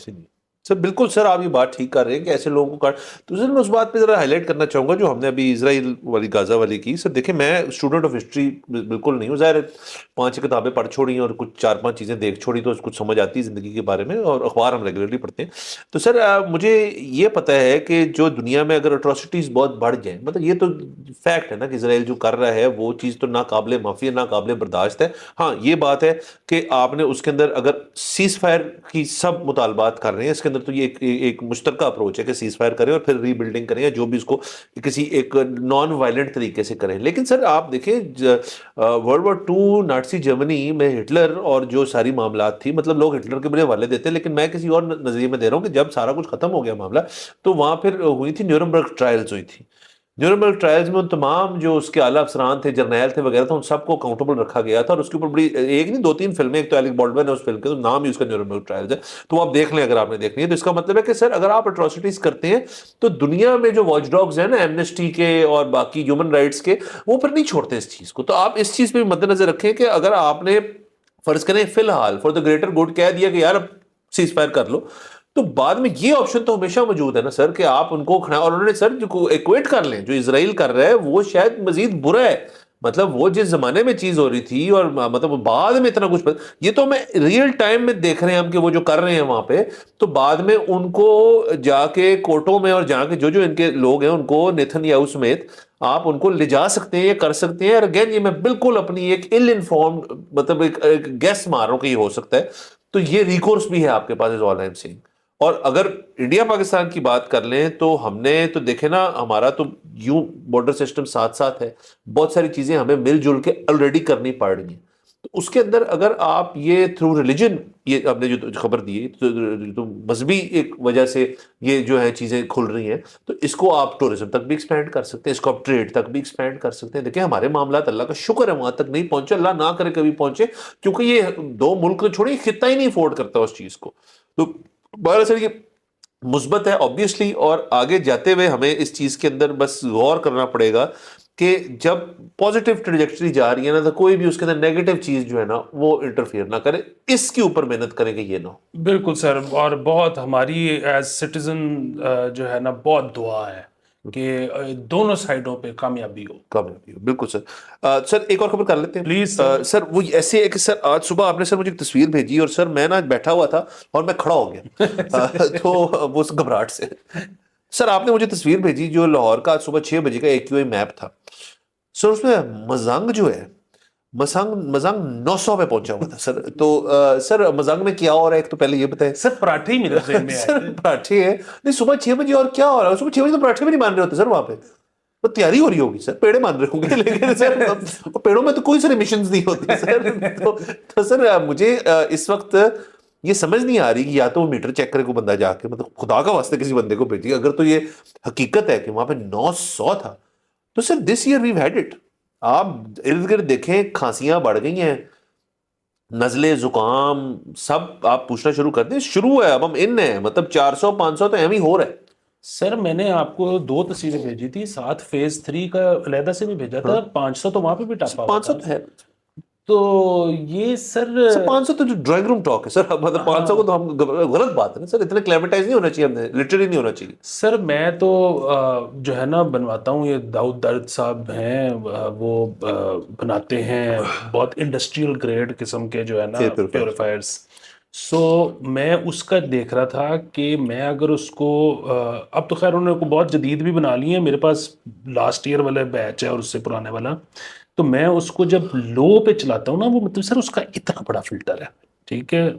سر بالکل سر آپ یہ بات ٹھیک کر رہے ہیں کہ ایسے لوگوں کو تو سر میں اس بات پہ ذرا ہائی لائٹ کرنا چاہوں گا جو ہم نے ابھی اسرائیل والی غازہ والی کی. سر دیکھیں میں اسٹوڈنٹ آف ہسٹری بالکل نہیں ہوں, ظاہر 5 کتابیں پڑھ چھوڑی ہیں اور کچھ 4-5 چیزیں دیکھ چھوڑی تو کچھ سمجھ آتی ہے زندگی کے بارے میں, اور اخبار ہم ریگولرلی پڑھتے ہیں. تو سر مجھے یہ پتہ ہے کہ جو دنیا میں اگر اٹراسٹیز بہت بڑھ جائیں, مطلب یہ تو فیکٹ ہے نا کہ اسرائیل جو کر رہا ہے وہ چیز تو ناقابل معافی ہے, ناقابل برداشت ہے. ہاں یہ بات ہے کہ آپ نے اس کے اندر اگر سیز فائر کی سب مطالبات کر رہے ہیں, اس کے اندر تو یہ ایک مشترکہ اپروچ ہے کہ سیز فائر کریں اور پھر ری بلڈنگ کریں یا جو بھی اس کو کسی ایک نان وائلنٹ طریقے سے کریں. لیکن سر آپ دیکھیں ورلڈ وار 2 نازی جرمنی میں ہٹلر اور جو ساری معاملات تھی, مطلب لوگ ہٹلر کے بڑے حوالے دیتے ہیں, لیکن میں کسی اور نظریے میں دے رہا ہوں کہ جب سارا کچھ ختم ہو گیا معاملہ تو وہاں پھر ہوئی تھی نیورنبرگ ٹرائلز ہوئی تھی. نیورنبرگ ٹرائلز میں ان تمام جو اس کے اعلیٰ افسران تھے, جرنیل تھے وغیرہ تھا, ان سب کو اکاؤنٹیبل رکھا گیا تھا, اور اس کے اوپر بڑی ایک نہیں 2-3 فلمیں, ایک تو ایلک بالڈون ہے اس فلم کے, تو نام ہی اس کا نیورنبرگ ٹرائلز ہے, تو آپ دیکھ لیں اگر آپ نے دیکھنی ہے. تو اس کا مطلب ہے کہ سر اگر آپ اٹراسٹیز کرتے ہیں تو دنیا میں جو واچ ڈاگز ہیں نا ایمنسٹی کے اور باقی ہیومن رائٹس کے, وہ پھر نہیں چھوڑتے اس چیز کو. تو آپ اس چیز پہ مد نظر رکھیں کہ اگر آپ نے فرض کریں فی الحال فار دا گریٹر گڈ کہہ دیا کہ یار اب سیز فائر کر لو, تو بعد میں یہ آپشن تو ہمیشہ موجود ہے نا سر کہ آپ ان کو کھڑا, اور انہوں نے سر جو ایکویٹ کر لیں جو اسرائیل کر رہا ہے وہ شاید مزید برا ہے. مطلب وہ جس زمانے میں چیز ہو رہی تھی اور مطلب بعد میں اتنا کچھ یہ تو میں ریئل ٹائم میں دیکھ رہے ہیں ہم کہ وہ جو کر رہے ہیں وہاں پہ, تو بعد میں ان کو جا کے کورٹوں میں اور جا کے جو ان کے لوگ ہیں ان کو نیتن یاہو سمیت آپ ان کو لے جا سکتے ہیں یا کر سکتے ہیں. اور اگین یہ میں بالکل اپنی ایک ال انفارمڈ مطلب ایک گیس مار رہا ہوں کہ یہ ہو سکتا ہے, تو یہ ریکورس بھی ہے آپ کے پاس, از آل آئی ایم سیئنگ. اور اگر انڈیا پاکستان کی بات کر لیں تو ہم نے تو دیکھے نا, ہمارا تو یوں بارڈر سسٹم ساتھ ساتھ ہے, بہت ساری چیزیں ہمیں مل جل کے آلریڈی کرنی پڑ رہی ہیں. تو اس کے اندر اگر آپ یہ تھرو ریلیجن, یہ آپ نے جو خبر دی ہے تو مذہبی ایک وجہ سے یہ جو ہے چیزیں کھل رہی ہیں, تو اس کو آپ ٹورزم تک بھی ایکسپینڈ کر سکتے ہیں, اس کو آپ ٹریڈ تک بھی ایکسپینڈ کر سکتے ہیں. دیکھیں ہمارے معاملات اللہ کا شکر ہے وہاں تک نہیں پہنچے, اللہ نہ کرے کبھی پہنچے, کیونکہ یہ 2 ملک تو چھوڑیں خطہ ہی نہیں افورڈ کرتا اس چیز کو. تو بہر اصل یہ مثبت ہے آبویسلی, اور آگے جاتے ہوئے ہمیں اس چیز کے اندر بس غور کرنا پڑے گا کہ جب پازیٹیو ٹریجیکٹری جا رہی ہے نا, تو کوئی بھی اس کے اندر نیگیٹو چیز جو ہے نا وہ انٹرفیئر نہ کرے, اس کے اوپر محنت کریں کہ یہ نہ ہو. بالکل سر, اور بہت ہماری ایز سٹیزن جو ہے نا بہت دعا ہے کہ دونوں سائڈوں پہ کامیابی ہو. بالکل سر. سر ایک اور خبر کر لیتے ہیں پلیز سر. وہ ایسے ہے کہ سر آج صبح آپ نے سر مجھے ایک تصویر بھیجی, اور سر میں نا بیٹھا ہوا تھا اور میں کھڑا ہو گیا تو وہ گھبراہٹ سے. سر آپ نے مجھے تصویر بھیجی جو لاہور کا آج صبح 6 بجے کا AQI میپ تھا. سر اس میں مزنگ جو ہے, مزنگ 900 پہ پہنچا ہوا تھا سر. تو سر مزنگ میں کیا ہو رہا ہے ایک تو پہلے یہ بتائیں. سر پراٹھے ہی میرے ذہن میں آئے سر پراٹھے ہیں نہیں صبح 6 بجے, اور کیا ہو رہا ہے صبح 6 بجے؟ تو پراٹھے بھی نہیں مان رہے ہوتے سر وہاں پہ, تو تیاری ہو رہی ہوگی سر, پیڑے مان رہے ہوں گے, لیکن سر پیڑوں میں تو کوئی سر ایمیشنز نہیں ہوتی سر. تو سر مجھے اس وقت یہ سمجھ نہیں آ رہی کہ یا تو وہ میٹر چیک کرے کو بندہ جا کے, مطلب خدا کا واسطے کسی بندے کو بھیجیے اگر تو یہ حقیقت ہے کہ وہاں پہ 900 تھا. تو sir this year we've had it. آپ ارد گرد دیکھیں کھانسیاں بڑھ گئی ہیں, نزلے زکام سب آپ پوچھنا شروع کر دیں, شروع ہے اب ہم ان ہیں, مطلب 400-500 تو ایم ہی ہو رہا ہے. سر میں نے آپ کو 2 تصویریں بھیجی تھی, ساتھ فیز 3 کا علیحدہ سے بھی بھیجا تھا, 500 تو وہاں پہ بھی ٹاپا ہوا تھا. 500 تو ہے. تو یہ سر 500 تو جو ڈرائنگ روم ٹاک ہے سر, مطلب 500 کو تو ہم غلط بات ہے نا سر, اتنا کلیمیٹائز نہیں ہونا چاہیے, ہم نے لٹرلی نہیں ہونا چاہیے. سر میں تو جو ہے نا بنواتا ہوں, یہ داؤد درد صاحب ہیں وہ بناتے ہیں بہت انڈسٹریل گریڈ قسم کے جو ہے نا پیوریفائرز. سو میں اس کا دیکھ رہا تھا کہ میں اگر اس کو اب تو خیر انہوں نے بہت جدید بھی بنا لی ہیں, میرے پاس لاسٹ ایئر والا بیچ ہے اور اس سے پرانے والا, تو میں اس کو جب لو پہ چلاتا ہوں نا, وہ مطلب سر اس کا اتنا بڑا فلٹر ہے, ٹھیک ہے,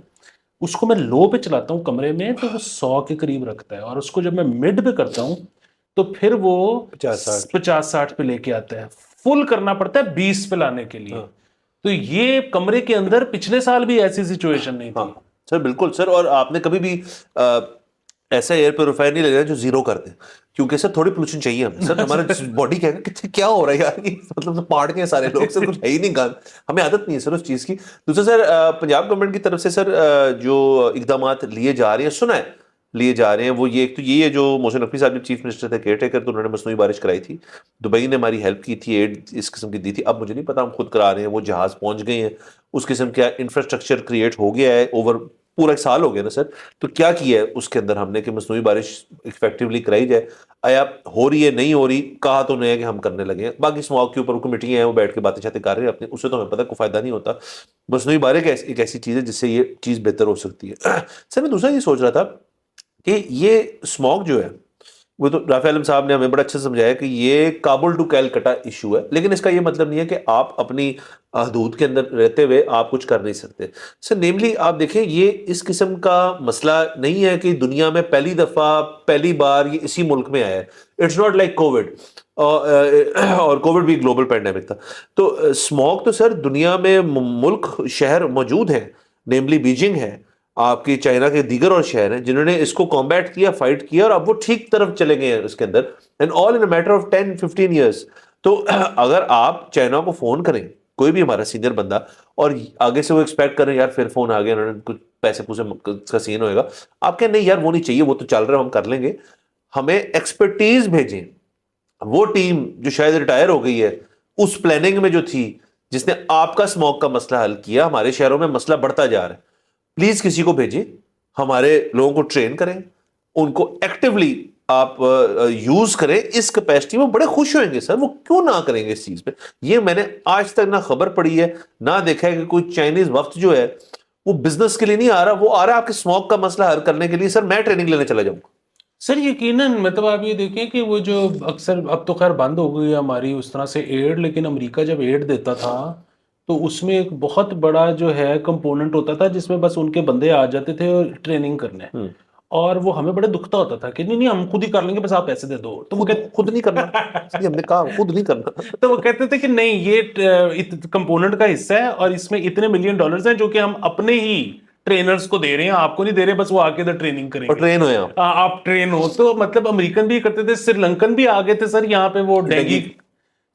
اس کو میں لو پہ چلاتا ہوں کمرے میں تو وہ 100 کے قریب رکھتا ہے, اور اس کو جب میں مڈ پہ کرتا ہوں تو پھر وہ 50-60 پہ لے کے آتا ہے. فل کرنا پڑتا ہے 20 پہ لانے کے لیے. تو یہ کمرے کے اندر پچھلے سال بھی ایسی سچویشن نہیں تھی سر. بالکل سر, اور آپ نے کبھی بھی ایسا ایئر پیوریفائر نہیں لینا جو زیرو کر دیں, کیونکہ سر تھوڑی پولوشن چاہیے ہمیں سر. ہمارے باڈی کہے گا کہ کیا ہو رہا ہے یار, مطلب پاڑ کے سارے لوگ, سر کچھ ہے ہی نہیں گان, ہمیں عادت نہیں ہے سر اس چیز کی. دوسرا سر پنجاب گورنمنٹ کی طرف سے سر جو اقدامات لیے جا رہے ہیں, سنا ہے لیے جا رہے ہیں وہ یہ ایک تو یہ ہے جو محسن نقوی صاحب جب چیف منسٹر تھے کیئر ٹیکر تو انہوں نے مصنوعی بارش کرائی تھی, دبئی نے ہماری ہیلپ کی تھی, ایڈ اس قسم کی دی تھی. اب مجھے نہیں پتا ہم خود کرا رہے ہیں, وہ جہاز پہنچ گئے ہیں, اس قسم کا انفراسٹرکچر کریٹ ہو گیا ہے اوور پورا ایک سال ہو گیا نا سر. تو کیا کیا ہے اس کے اندر ہم نے کہ مصنوعی بارش افیکٹولی کرائی جائے. آیا ہو رہی ہے نہیں ہو رہی, کہا تو نہیں ہے کہ ہم کرنے لگے ہیں. باقی اسموگ کے اوپر کمیٹیاں ہیں وہ بیٹھ کے باتیں شاتیں کر رہے ہیں اپنے, اس سے تو ہمیں پتہ کوئی فائدہ نہیں ہوتا. مصنوعی بارش ایک ایسی چیز ہے جس سے یہ چیز بہتر ہو سکتی ہے. سر میں دوسرا یہ سوچ رہا تھا کہ یہ اسموگ جو ہے وہ تو رافع عالم صاحب نے ہمیں بڑا اچھا سمجھایا کہ یہ کابل ٹو کیلکٹا ایشو ہے, لیکن اس کا یہ مطلب نہیں ہے کہ آپ اپنی حدود کے اندر رہتے ہوئے آپ کچھ کر نہیں سکتے. سر نیملی آپ دیکھیں یہ اس قسم کا مسئلہ نہیں ہے کہ دنیا میں پہلی دفعہ پہلی بار یہ اسی ملک میں آیا ہے. اٹس ناٹ لائک کووڈ, اور کووڈ بھی گلوبل پینڈیمک تھا. تو اسموگ تو سر دنیا میں ملک شہر موجود ہیں, نیملی بیجنگ ہے, آپ کی چائنا کے دیگر اور شہر ہیں جنہوں نے اس کو کمبیٹ کیا, فائٹ کیا, اور اب وہ ٹھیک طرف چلے گئے ہیں اس کے اندر, and all in a matter of 10-15 years. تو اگر آپ چائنا کو فون کریں, کوئی بھی ہمارا سینئر بندہ, اور آگے سے وہ ایکسپیکٹ کریں یار پھر فون آ گیا, انہوں نے کچھ پیسے پوسے کا سین ہوئے گا, آپ کہیں نہیں یار وہ نہیں چاہیے, وہ تو چل رہا ہے ہم کر لیں گے. ہمیں ایکسپرٹیز بھیجیں. وہ ٹیم جو شاید ریٹائر ہو گئی ہے اس پلاننگ میں جو تھی, جس نے آپ کا اسموگ کا مسئلہ حل کیا, ہمارے شہروں میں مسئلہ بڑھتا جا رہا ہے, پلیز کسی کو بھیجیں, ہمارے لوگوں کو ٹرین کریں, ان کو ایکٹیولی آپ یوز کریں اس کیپیسٹی میں. بڑے خوش ہوئیں گے سر, وہ کیوں نہ کریں گے اس چیز پہ. یہ میں نے آج تک نہ خبر پڑی ہے نہ دیکھا ہے کہ کوئی چائنیز وقت جو ہے وہ بزنس کے لیے نہیں آ رہا, وہ آ رہا ہے آپ کے اسموگ کا مسئلہ حل کرنے کے لیے. سر میں ٹریننگ لینے چلا جاؤں گا. سر یقیناً مطلب آپ یہ دیکھیں کہ وہ جو اکثر اب تو خیر بند ہو گئی ہے ہماری اس طرح سے ایڈ, لیکن امریکہ جب ایڈ دیتا تھا تو اس میں ایک بہت بڑا جو ہے کمپوننٹ ہوتا تھا جس میں بس ان کے بندے آ جاتے تھے ٹریننگ کرنے, اور وہ ہمیں بڑے دکھتا ہوتا تھا کہ نہیں ہم خود ہی کر لیں گے, بس آپ پیسے دے دو. تو وہ خود نہیں کرنا, ہم نے کہا خود نہیں کرنا. تو وہ کہتے تھے کہ نہیں یہ کمپوننٹ کا حصہ ہے اور اس میں اتنے $1 ملین ہیں جو کہ ہم اپنے ہی ٹرینرز کو دے رہے ہیں, آپ کو نہیں دے رہے, بس وہ آ کے ادھر ٹریننگ کریں اور گے, ٹرین ہوئے آپ ٹرین ہو. تو مطلب امریکن بھی کرتے تھے, سری لنکن بھی آ گئے تھے سر یہاں پہ وہ ڈینگی.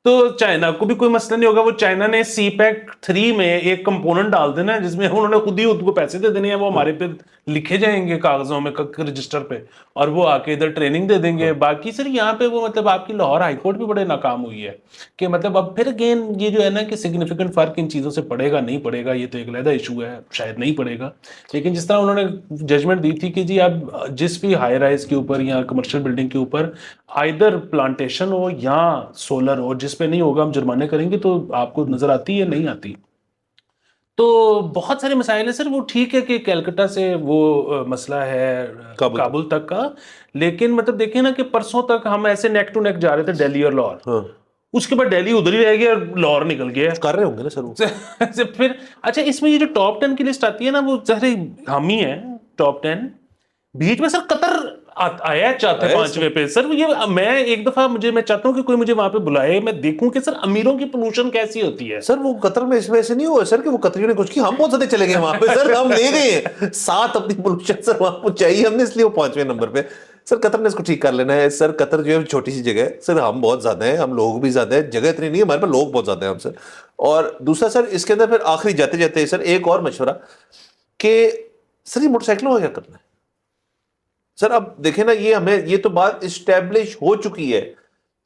تو چائنا کو بھی کوئی مسئلہ نہیں ہوگا, وہ چائنا نے سی پیک 3 میں ایک کمپوننٹ ڈال دینا ہے جس میں انہوں نے خود ہی ان کو پیسے دے دینے ہیں, وہ ہمارے پہ لکھے جائیں گے کاغذوں میں رجسٹر پہ, اور وہ آ کے ادھر ٹریننگ دے دیں گے. باقی سر یہاں پہ وہ مطلب آپ کی لاہور ہائی کورٹ بھی بڑے ناکام ہوئی ہے کہ مطلب اب پھر اگین یہ جو ہے نا کہ سگنیفیکنٹ فرق ان چیزوں سے پڑے گا نہیں پڑے گا, یہ تو ایک علیحدہ ایشو ہے, شاید نہیں پڑے گا. لیکن جس طرح انہوں نے ججمنٹ دی تھی کہ جی اب جس بھی ہائی رائز کے اوپر یا کمرشل بلڈنگ کے اوپر آئیدر پلانٹیشن ہو یا سولر ہو, جس پہ نہیں ہوگا ہم جرمانے کریں گے. تو آپ کو نظر آتی ہے نہیں آتی. تو بہت سارے مسائل ہیں سر. وہ ٹھیک ہے کہ کیلکٹا سے وہ مسئلہ ہے کابل تک کا, لیکن مطلب دیکھیں نا کہ پرسوں تک ہم ایسے نیک ٹو نیک جا رہے تھے دہلی اور لاہور, اس کے بعد دہلی ادھر ہی رہ گیا اور لاہور نکل گیا. کر رہے ہوں گے نا سر پھر اچھا اس میں یہ جو ٹاپ 10 کی لسٹ آتی ہے نا, وہ ظاہر ہم ہی ہیں ٹاپ 10. بیچ میں سر قطر آیا ہے 4-5ویں پہ. سر یہ میں ایک دفعہ میں چاہتا ہوں کہ کوئی مجھے وہاں پہ بلائے, میں دیکھوں کہ سر امیروں کی پولوشن کیسی ہوتی ہے. سر وہ قطر میں اس وجہ سے نہیں ہوا سر کہ وہ قطریوں نے کچھ کیا, ہم بہت زیادہ چلے گئے وہاں پہ. سر ہم لے گئے ہیں 7 اپنی پولوشن سر وہاں پہنچائی ہم نے, اس لیے وہ 5ویں نمبر پہ. سر قطر نے اس کو ٹھیک کر لینا ہے. سر قطر جو ہے چھوٹی سی جگہ ہے سر, ہم بہت زیادہ ہیں, ہم لوگ بھی زیادہ ہیں, جگہ اتنی نہیں ہے ہمارے پاس, لوگ بہت زیادہ ہیں ہم سر. اور دوسرا سر اس کے اندر پھر آخری جاتے جاتے سر ایک اور مشورہ کہ سر یہ موٹر سائیکلوں کا کیا کرنا ہے. سر اب دیکھیں نا یہ ہمیں یہ تو بات اسٹیبلش ہو چکی ہے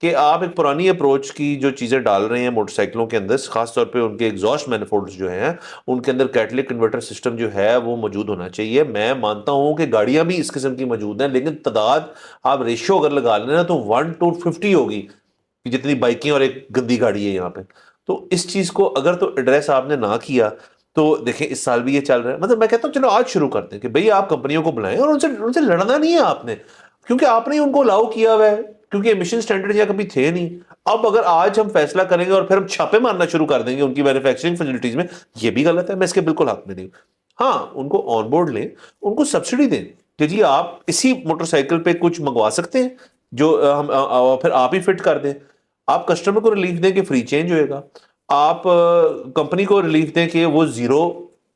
کہ آپ ایک پرانی اپروچ کی جو چیزیں ڈال رہے ہیں موٹر سائیکلوں کے اندر, خاص طور پہ ان کے ایگزاسٹ مینیفولڈز جو ہیں ان کے اندر کیٹلک کنورٹر سسٹم جو ہے وہ موجود ہونا چاہیے. میں مانتا ہوں کہ گاڑیاں بھی اس قسم کی موجود ہیں, لیکن تعداد آپ ریشو اگر لگا لینا تو 1:50 ہوگی جتنی بائکیں اور ایک گندی گاڑی ہے یہاں پہ. تو اس چیز کو اگر تو ایڈریس آپ نے نہ کیا تو دیکھیں اس سال بھی یہ چل رہا ہے. مطلب میں کہتا ہوں چلو آج شروع کرتے ہیں کہ بھئی آپ کمپنیوں کو بلائیں, اور ان سے لڑنا نہیں ہے آپ نے, کیونکہ آپ نے ان کو الاؤ کیا ہوا ہے, کیونکہ ایمیشن سٹینڈرڈ یا کبھی تھے نہیں. اب اگر آج ہم فیصلہ کریں گے اور پھر ہم چھاپے مارنا شروع کر دیں گے ان کی مینوفیکچرنگ فیسلٹیز میں, یہ بھی غلط ہے. میں اس کے بالکل حق میں نہیں ہوں. ہاں ان کو آن بورڈ لیں, ان کو سبسڈی دیں کہ جی آپ اسی موٹر سائیکل پہ کچھ منگوا سکتے ہیں جو ہم پھر آپ ہی فٹ کر دیں. آپ کسٹمر کو ریلیف دیں کہ فری چینج ہوئے گا, آپ کمپنی کو ریلیف دیں کہ وہ 0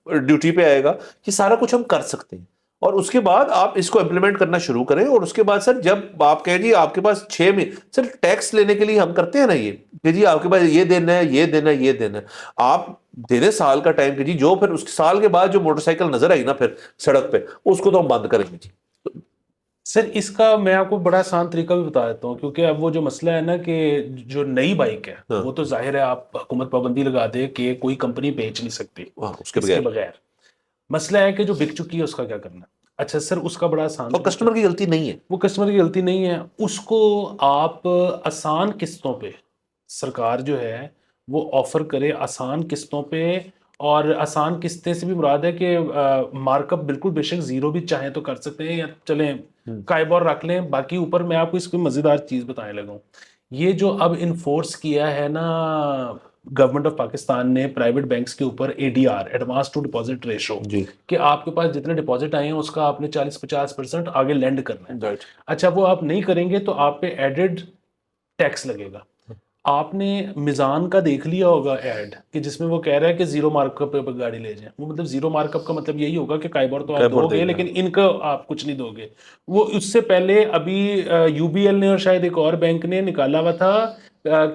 ڈیوٹی پہ آئے گا. یہ سارا کچھ ہم کر سکتے ہیں, اور اس کے بعد آپ اس کو امپلیمنٹ کرنا شروع کریں. اور اس کے بعد سر جب آپ کہیں جی آپ کے پاس 6 میں سر ٹیکس لینے کے لیے ہم کرتے ہیں نا یہ کہ جی آپ کے پاس یہ دینا ہے, یہ دینا ہے, یہ دینا ہے, آپ دے دیں سال کا ٹائم کہ جی جو پھر اس سال کے بعد جو موٹر سائیکل نظر آئی نا پھر سڑک پہ اس کو تو ہم بند کریں گے جی. سر اس کا میں آپ کو بڑا آسان طریقہ بھی بتا دیتا ہوں، کیونکہ اب وہ جو مسئلہ ہے نا کہ جو نئی بائک ہے وہ تو ظاہر ہے آپ حکومت پابندی لگا دے کہ کوئی کمپنی بیچ نہیں سکتی اس کے اس کے بغیر. مسئلہ ہے کہ جو بک چکی ہے اس کا کیا کرنا. اچھا سر اس کا بڑا آسان، اور کسٹمر کی غلطی نہیں ہے، وہ کسٹمر کی غلطی نہیں ہے، اس کو آپ آسان قسطوں پہ، سرکار جو ہے وہ آفر کرے آسان قسطوں پہ. اور آسان قسطیں سے بھی مراد ہے کہ مارک اپ بالکل بے شک زیرو بھی چاہیں تو کر سکتے ہیں، یا چلیں قائبور رکھ لیں. باقی اوپر میں آپ کو اس کی مزیدار چیز بتانے لگا ہوں. یہ جو اب انفورس کیا ہے نا گورنمنٹ آف پاکستان نے پرائیویٹ بینکس کے اوپر ADR advance to deposit ratio, کہ آپ کے پاس جتنے ڈپازٹ آئے ہیں اس کا آپ نے 40-50% آگے لینڈ کرنا ہے. اچھا وہ آپ نہیں کریں گے تو آپ پہ ایڈڈ ٹیکس لگے گا. آپ نے میزان کا دیکھ لیا ہوگا ایڈ کہ جس میں وہ کہہ رہا ہے کہ زیرو مارک اپ پہ گاڑی لے جائیں. وہ مطلب زیرو مارک اپ کا مطلب یہی ہوگا کہ قائبور تو آپ دو گے لیکن ان کا آپ کچھ نہیں دو گے. وہ اس سے پہلے ابھی UBL نے اور شاید ایک اور بینک نے نکالا ہوا تھا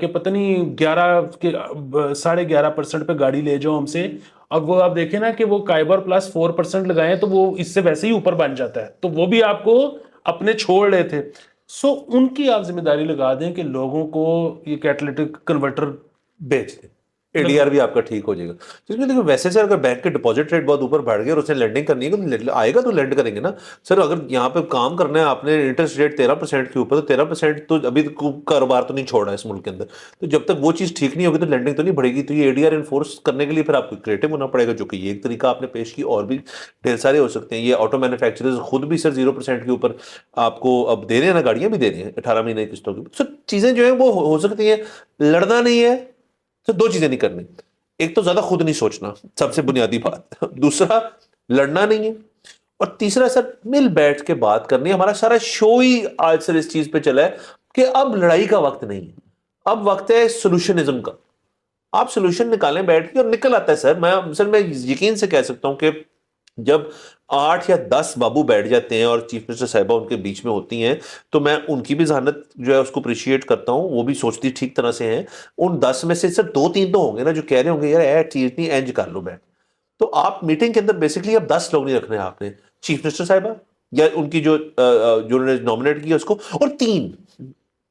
کہ پتہ نہیں 11.5% پہ گاڑی لے جاؤ ہم سے. اب وہ آپ دیکھیں نا کہ وہ قائبور پلس 4% لگائیں تو وہ اس سے ویسے ہی اوپر بن جاتا ہے, تو وہ بھی آپ کو اپنے چھوڑ رہے تھے. سو ان کی آپ ذمہ داری لگا دیں کہ لوگوں کو یہ کیٹلیٹک کنورٹر بیچ دیں, ADR بھی آپ کا ٹھیک ہو جائے گا. جس میں دیکھو ویسے سر اگر بینک کے ڈپازٹ ریٹ بہت اوپر بڑھ گئے اور اس نے لینڈنگ کرنی ہے تو آئے گا تو لینڈ کریں گے نا سر. اگر یہاں پہ کام کرنا ہے آپ نے انٹرسٹ ریٹ 13% کے اوپر, تو 13% تو ابھی کاروبار تو نہیں چھوڑا ہے اس ملک کے اندر. تو جب تک وہ چیز ٹھیک نہیں ہوگی تو لینڈنگ تو نہیں بڑھے گی. تو یہ ADR انفورس کرنے کے لیے پھر آپ کو کریٹو ہونا پڑے گا, جو کہ یہ ایک طریقہ آپ نے پیش کی. اور بھی ڈھیر سارے ہو سکتے ہیں. یہ آٹو مینوفیکچررز خود بھی سر 0% کے اوپر آپ کو اب دے رہے ہیں نا, گاڑیاں بھی دے رہے ہیں 18 مہینے قسطوں کی. سر چیزیں جو ہیں وہ ہو سکتی ہیں. لڑنا نہیں ہے تو دو چیزیں نہیں کرنی, ایک تو زیادہ خود نہیں سوچنا, سب سے بنیادی بات. دوسرا لڑنا نہیں ہے, اور تیسرا سر مل بیٹھ کے بات کرنی ہے. ہمارا سارا شو ہی آج سر اس چیز پہ چلا ہے کہ اب لڑائی کا وقت نہیں ہے, اب وقت ہے سولوشنزم کا. آپ سولوشن نکالیں بیٹھ کے اور نکل آتا ہے سر. میں یقین سے کہہ سکتا ہوں کہ جب 8 یا 10 بابو بیٹھ جاتے ہیں اور چیف منسٹر صاحبہ ان کے بیچ میں ہوتی ہیں, تو میں ان کی بھی ذہانت جو ہے اس کو اپریشیٹ کرتا ہوں. وہ بھی سوچتی ٹھیک طرح سے ہیں. ان 10 میں سے صرف 2-3 تو ہوں گے نا جو کہہ رہے ہوں گے یار اے چیز نہیں اینج کر لو بیٹھ. تو آپ میٹنگ کے اندر بیسکلی اب 10 لوگ نہیں رکھنے ہیں آپ نے, چیف منسٹر صاحبہ یا ان کی جو انہوں نے نامنیٹ کیا اس کو, اور 3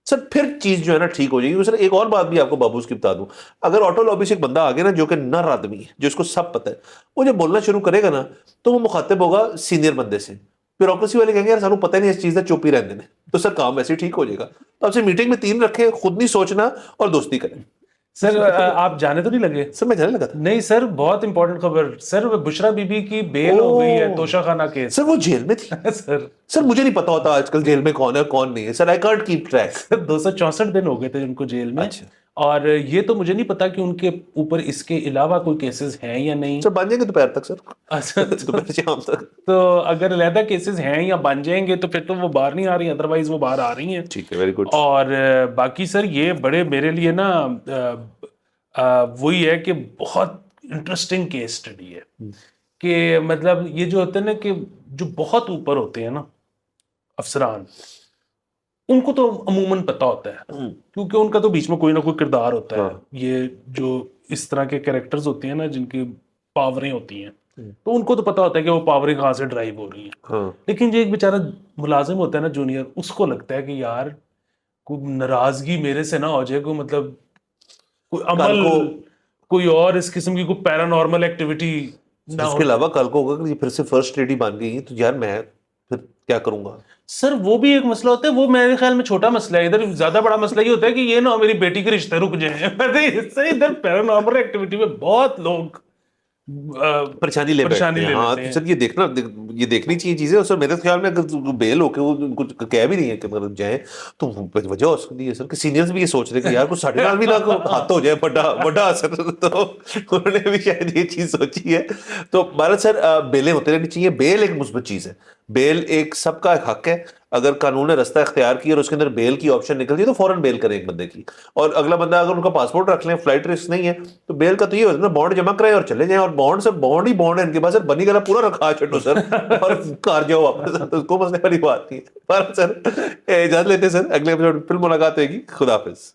سر, پھر چیز جو ہے نا ٹھیک ہو جائے گی. سر ایک اور بات بھی آپ کو بابوز کی بتا دوں, اگر آٹو لابی سے ایک بندہ آگے نا جو کہ نر آدمی ہے, جو اس کو سب پتہ ہے, وہ جب بولنا شروع کرے گا نا تو وہ مخاطب ہوگا سینئر بندے سے. بیوروکریسی والے کہیں گے یار سانو پتہ نہیں اس چیز کا, چپ ہی رہنے دیں. تو سر کام ویسے ہی ٹھیک ہو جائے گا. تو آپ سے میٹنگ میں 3 رکھیں, خود نہیں سوچنا اور دوستی کریں. سر آپ جانے تو نہیں لگے؟ سر میں جانے لگا تھا. نہیں سر, بہت امپورٹنٹ خبر سر, بشرا بی بی کی بیل ہو گئی ہے توشہ خانہ کیس. سر وہ جیل میں تھی سر مجھے نہیں پتا ہوتا آج کل جیل میں کون ہے کون نہیں ہے sir. I can't keep track. 264 دن ہو گئے تھے ان کو جیل میں. اور یہ تو مجھے نہیں پتا کہ ان کے اوپر اس کے علاوہ کوئی کیسز ہیں یا نہیں. سر بن جائیں گے دوپہر تک سر, دوپہر شام تک. تو اگر علیحدہ کیسز ہیں یا بن جائیں گے تو پھر تو وہ باہر نہیں آ رہی ہیں, ادروائز وہ باہر آ رہی ہیں. ٹھیک ہے, ویری گڈ. اور باقی سر یہ بڑے میرے لیے نا وہی ہے کہ بہت انٹرسٹنگ کیس اسٹڈی ہے. کہ مطلب یہ جو ہوتے ہیں نا کہ جو بہت اوپر ہوتے ہیں نا افسران, ان کو تو عموماً پتہ ہوتا ہے کیونکہ ان کا تو بیچ میں کوئی نہ کوئی کردار ہوتا ہے. یہ جو اس طرح کے کریکٹرز ہوتے ہیں نا جن کی پاوریں ہوتی ہیں, تو ان کو تو پتہ ہوتا ہے کہ وہ پاوریں کہاں سے ڈرائیو ہو رہی ہیں. لیکن جو ایک بیچارہ ملازم ہوتا ہے نا جونیئر, اس کو لگتا ہے کہ یار کوئی ناراضگی میرے سے نہ ہو جائے, کوئی مطلب کوئی عمل کوئی اور اس قسم کی کوئی پیرانارمل ایکٹیویٹی نہ ہو. اس کے علاوہ کل کو ہوگا کہ یہ پھر سے فرسٹ لیڈی بن گئی تو یار میں پھر کیا کروں گا. سر وہ بھی ایک مسئلہ ہوتا ہے, وہ میرے خیال میں چھوٹا مسئلہ ہے. ادھر زیادہ بڑا مسئلہ یہ ہوتا ہے کہ یہ نہ میری بیٹی کے رشتے رک جائیں. ادھر پیرانارمل ایکٹیویٹی میں بہت لوگ پریشانی لے بیٹھتے ہیں. ہاں تو سر یہ دیکھنی چاہیے چیزیں. اور سر میرے خیال میں اگر بیل ہو کے وہ کچھ کہہ بھی نہیں ہے کہ مطلب جائیں تو وجہ ہو سکتی ہے سر کہ سینئرز بھی یہ سوچ رہے کہ یار کچھ ساڑھے نال بھی نہ ہاتھ ہو جائے بڑا اثر. تو انہوں نے بھی شاید یہ چیز سوچی ہے. تو بھارت سر بیلیں ہوتے رہنی چاہیے. بیل ایک مثبت چیز ہے. بیل ایک سب کا حق ہے. اگر قانون نے رستہ اختیار کیا اور اس کے اندر بیل کی آپشن نکلتی ہے تو فوراً بیل کریں ایک بندے کی. اور اگلا بندہ اگر ان کا پاسپورٹ رکھ لیں, فلائٹ رسک نہیں ہے, تو بیل کا تو یہ ہوتا ہے نا بانڈ جمع کریں اور چلے جائیں. اور بانڈ سے بانڈ ہی بانڈ ہے ان کے پاس سر, بنی گلا پورا رکھا چھٹو سر اور کار جاؤ واپس. تو اس کو مسئلے والی بات نہیں ہے. پر سر اجازت لیتے سر, اگلے ایپیسوڈ پھر ملاقات ہوگی. خدا حافظ.